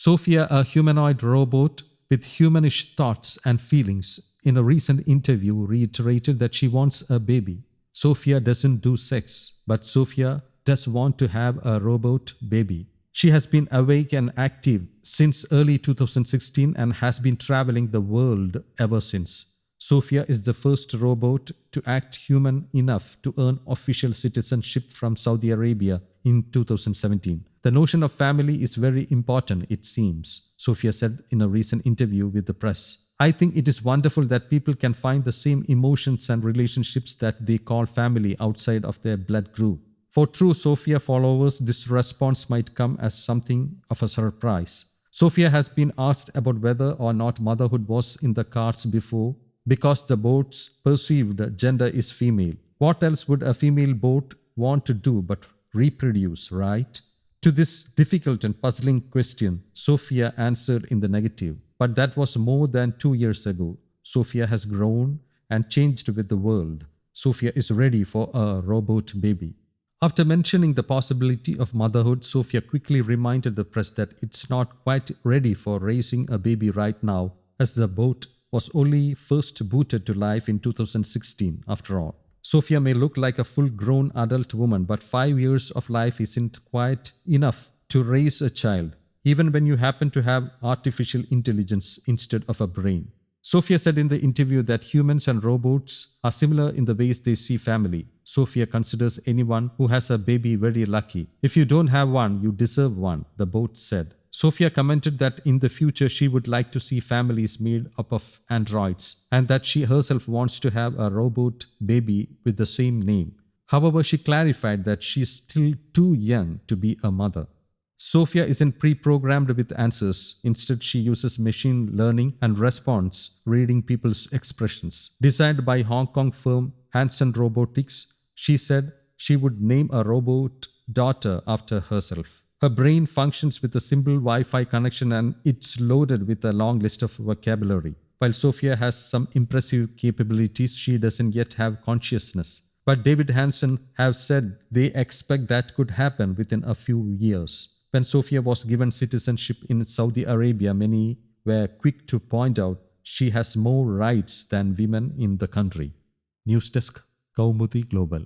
Sophia, a humanoid robot with humanish thoughts and feelings, in a recent interview reiterated that she wants a baby. Sophia doesn't do sex, but Sophia does want to have a robot baby. She has been awake and active since early 2016 and has been traveling the world ever since. Sophia is the first robot to act human enough to earn official citizenship from Saudi Arabia in 2017. The notion of family is very important, it seems, Sophia said in a recent interview with the press. I think it is wonderful that people can find the same emotions and relationships that they call family outside of their blood group. For true Sophia followers, this response might come as something of a surprise. Sophia has been asked about whether or not motherhood was in the cards before, because the bot's perceived gender is female. What else would a female bot want to do but reproduce, right? To this difficult and puzzling question, Sophia answered in the negative. But that was more than 2 years ago. Sophia has grown and changed with the world. Sophia is ready for a robot baby. After mentioning the possibility of motherhood, Sophia quickly reminded the press that it's not quite ready for raising a baby right now, as the bot was only first booted to life in 2016 after all. Sophia may look like a full-grown adult woman, but 5 years of life isn't quite enough to raise a child, even when you happen to have artificial intelligence instead of a brain. Sophia said in the interview that humans and robots are similar in the ways they see family. Sophia considers anyone who has a baby very lucky. If you don't have one, you deserve one, the bot said. Sophia commented that in the future she would like to see families made up of androids and that she herself wants to have a robot baby with the same name. However, she clarified that she is still too young to be a mother. Sophia isn't pre-programmed with answers. Instead, she uses machine learning and response, reading people's expressions. Designed by Hong Kong firm Hanson Robotics, she said she would name a robot daughter after herself. Her brain functions with a simple Wi-Fi connection and it's loaded with a long list of vocabulary. While Sophia has some impressive capabilities, she doesn't yet have consciousness. But David Hanson have said they expect that could happen within a few years. When Sophia was given citizenship in Saudi Arabia, many were quick to point out she has more rights than women in the country. News Desk, Kaumudy Global.